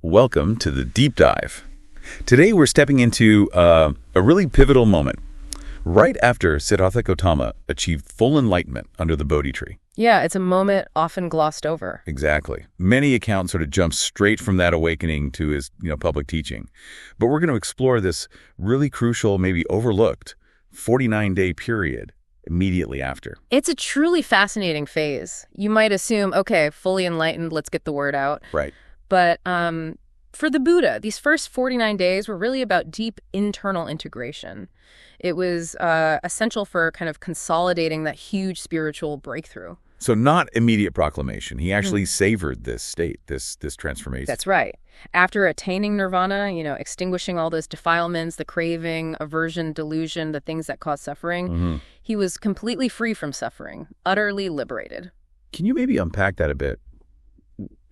welcome to the Deep Dive. Today we're stepping into a really pivotal moment, right after Siddhartha Gautama achieved full enlightenment under the Bodhi Tree. Yeah, it's a moment often glossed over. Exactly. Many accounts sort of jump straight from that awakening to his public teaching. But we're going to explore this really crucial, maybe overlooked, 49-day period immediately after. It's a truly fascinating phase. You might assume, okay, fully enlightened, let's get the word out. Right. But for the Buddha, these first 49 days were really about deep internal integration. It was essential for kind of consolidating that huge spiritual breakthrough. So not immediate proclamation. He actually savored this state, this transformation. That's right. After attaining nirvana, extinguishing all those defilements, the craving, aversion, delusion, the things that cause suffering, he was completely free from suffering, utterly liberated. Can you maybe unpack that a bit?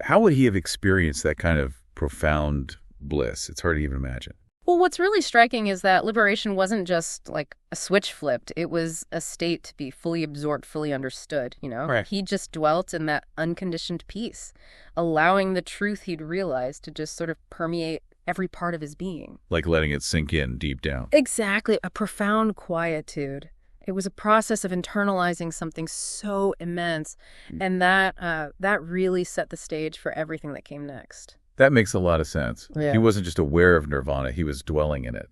How would he have experienced that kind of profound bliss? It's hard to even imagine. Well, what's really striking is that liberation wasn't just like a switch flipped. It was a state to be fully absorbed, fully understood, Right. He just dwelt in that unconditioned peace, allowing the truth he'd realized to just sort of permeate every part of his being. Like letting it sink in deep down. Exactly. A profound quietude. It was a process of internalizing something so immense, and that really set the stage for everything that came next. That makes a lot of sense. Yeah. He wasn't just aware of nirvana, he was dwelling in it.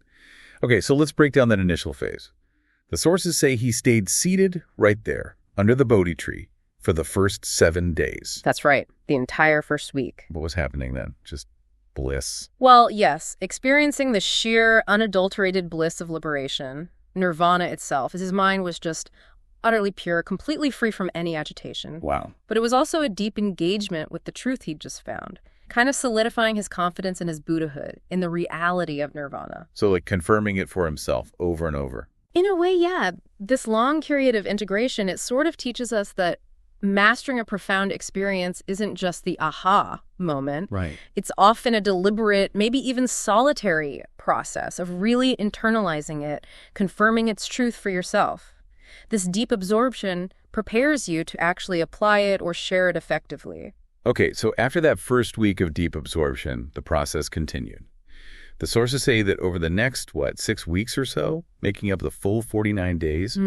Okay, so let's break down that initial phase. The sources say he stayed seated right there, under the Bodhi tree, for the first 7 days. That's right. The entire first week. What was happening then? Just bliss? Well, yes. Experiencing the sheer, unadulterated bliss of liberation, nirvana itself, as his mind was just utterly pure, completely free from any agitation. Wow. But it was also a deep engagement with the truth he'd just found, kind of solidifying his confidence in his Buddhahood, in the reality of nirvana. So like confirming it for himself over and over. In a way, yeah. This long period of integration, it sort of teaches us that mastering a profound experience isn't just the aha moment. Right. It's often a deliberate, maybe even solitary process of really internalizing it, confirming its truth for yourself. This deep absorption prepares you to actually apply it or share it effectively. Okay, so after that first week of deep absorption, the process continued. The sources say that over the next, 6 weeks or so, making up the full 49 days,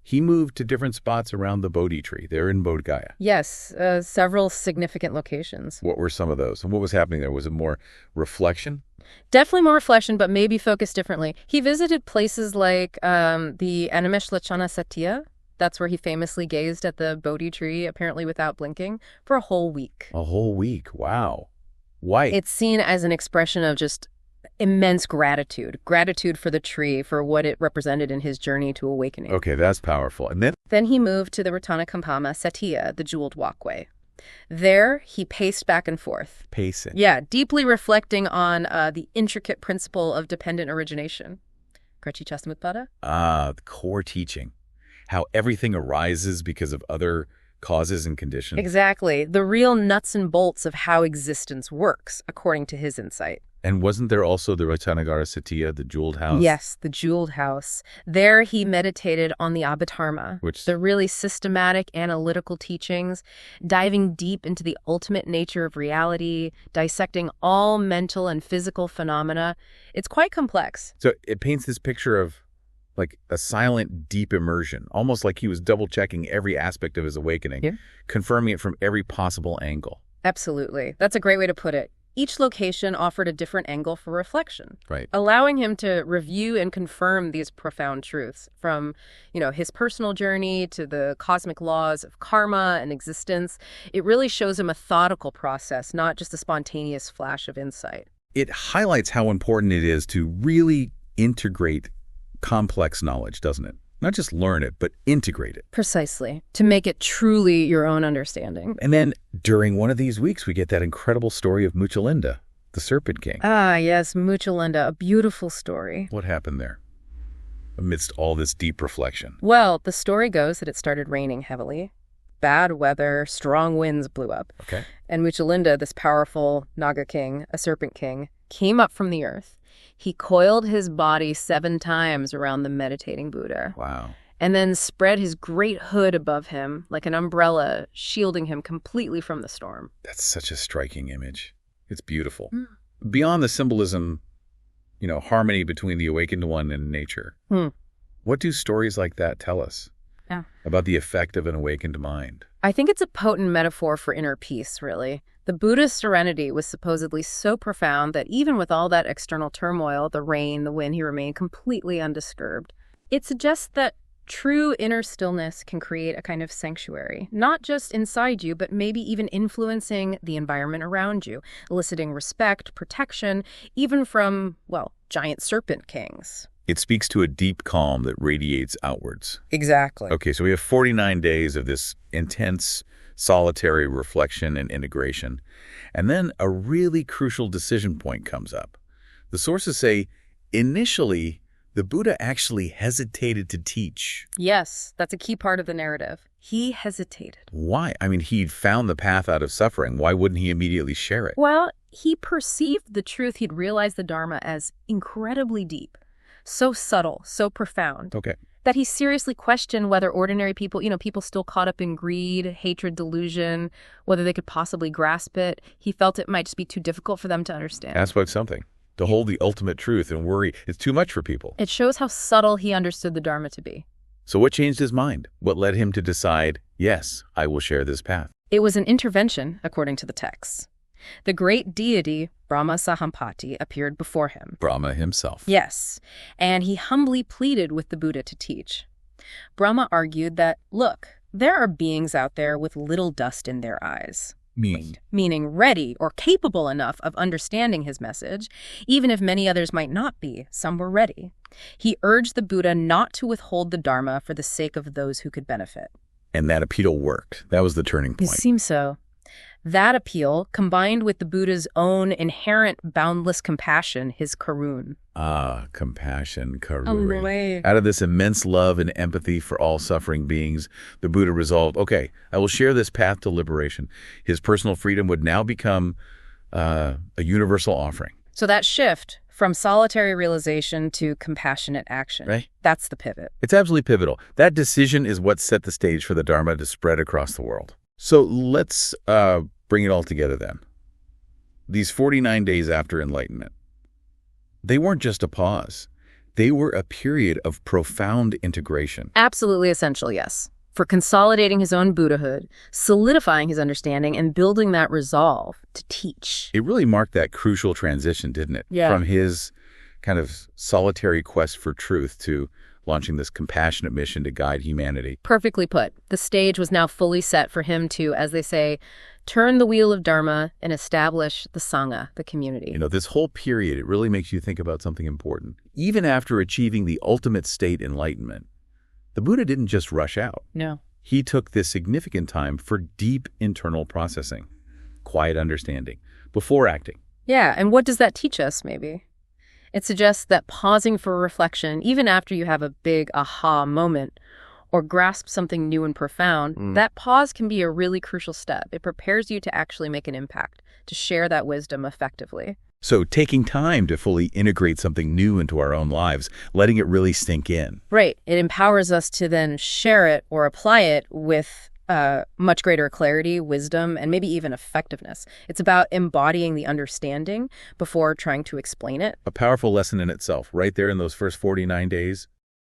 he moved to different spots around the Bodhi tree. They're in Bodh Gaya. Yes, several significant locations. What were some of those? And what was happening there? Was it more reflection? Definitely more reflection, but maybe focused differently. He visited places like the Animeshlachana Satya. That's where he famously gazed at the Bodhi tree, apparently without blinking, for a whole week. A whole week. Wow. Why? It's seen as an expression of just immense gratitude for the tree, for what it represented in his journey to awakening. Okay, that's powerful. And Then he moved to the Ratanakampama Satya, the jeweled walkway. There, he paced back and forth. pacing. Yeah, deeply reflecting on the intricate principle of dependent origination. Grechi Chasamutpada? The core teaching. How everything arises because of other causes and conditions. Exactly. The real nuts and bolts of how existence works, according to his insight. And wasn't there also the Ratanagara Satya, the jeweled house? Yes, the jeweled house. There he meditated on the Abhidharma, the really systematic analytical teachings, diving deep into the ultimate nature of reality, dissecting all mental and physical phenomena. It's quite complex. So it paints this picture of like a silent, deep immersion, almost like he was double-checking every aspect of his awakening, confirming it from every possible angle. Absolutely. That's a great way to put it. Each location offered a different angle for reflection, Right. allowing him to review and confirm these profound truths from, his personal journey to the cosmic laws of karma and existence. It really shows a methodical process, not just a spontaneous flash of insight. It highlights how important it is to really integrate complex knowledge, doesn't it? Not just learn it, but integrate it. Precisely. To make it truly your own understanding. And then during one of these weeks, we get that incredible story of Muchalinda, the Serpent King. Ah, yes, Muchalinda, a beautiful story. What happened there amidst all this deep reflection? Well, the story goes that it started raining heavily. Bad weather, strong winds blew up. Okay. And Muchalinda, this powerful Naga king, a serpent king, came up from the earth. He coiled his body 7 times around the meditating Buddha. Wow. And then spread his great hood above him like an umbrella, shielding him completely from the storm. That's such a striking image. It's beautiful. Beyond the symbolism, harmony between the awakened one and nature, what do stories like that tell us about the effect of an awakened mind? I think it's a potent metaphor for inner peace, really. The Buddha's serenity was supposedly so profound that even with all that external turmoil, the rain, the wind, he remained completely undisturbed. It suggests that true inner stillness can create a kind of sanctuary, not just inside you, but maybe even influencing the environment around you, eliciting respect, protection, even from, giant serpent kings. It speaks to a deep calm that radiates outwards. Exactly. Okay, so we have 49 days of this intense, solitary reflection and integration. And then a really crucial decision point comes up. The sources say, initially, the Buddha actually hesitated to teach. Yes, that's a key part of the narrative. He hesitated. Why? I mean, he'd found the path out of suffering. Why wouldn't he immediately share it? Well, he perceived the truth. He'd realized the Dharma as incredibly deep, so subtle, so profound. Okay. That he seriously questioned whether ordinary people, people still caught up in greed, hatred, delusion, whether they could possibly grasp it. He felt it might just be too difficult for them to understand. Ask about something. To hold the ultimate truth and worry, it's too much for people. It shows how subtle he understood the Dharma to be. So what changed his mind? What led him to decide, yes, I will share this path? It was an intervention, according to the texts. The great deity, Brahma Sahampati, appeared before him. Brahma himself. Yes, and he humbly pleaded with the Buddha to teach. Brahma argued that, look, there are beings out there with little dust in their eyes. Meaning ready or capable enough of understanding his message, even if many others might not be. Some were ready. He urged the Buddha not to withhold the Dharma for the sake of those who could benefit. And that appeal worked. That was the turning point. It seems so. That appeal, combined with the Buddha's own inherent boundless compassion, his karun. Compassion, karuna. Out of this immense love and empathy for all suffering beings, the Buddha resolved, okay, I will share this path to liberation. His personal freedom would now become a universal offering. So that shift from solitary realization to compassionate action, right? That's the pivot. It's absolutely pivotal. That decision is what set the stage for the Dharma to spread across the world. So let's bring it all together then. These 49 days after enlightenment, they weren't just a pause. They were a period of profound integration. Absolutely essential, yes. For consolidating his own Buddhahood, solidifying his understanding, and building that resolve to teach. It really marked that crucial transition, didn't it? Yeah. From his kind of solitary quest for truth to launching this compassionate mission to guide humanity. Perfectly put. The stage was now fully set for him to, as they say, turn the wheel of Dharma and establish the Sangha, the community. This whole period, it really makes you think about something important. Even after achieving the ultimate state enlightenment, the Buddha didn't just rush out. No. He took this significant time for deep internal processing, quiet understanding, before acting. Yeah, and what does that teach us, maybe? It suggests that pausing for reflection, even after you have a big aha moment or grasp something new and profound, that pause can be a really crucial step. It prepares you to actually make an impact, to share that wisdom effectively. So taking time to fully integrate something new into our own lives, letting it really sink in. Right. It empowers us to then share it or apply it with much greater clarity, wisdom, and maybe even effectiveness. It's about embodying the understanding before trying to explain it. A powerful lesson in itself, right there in those first 49 days.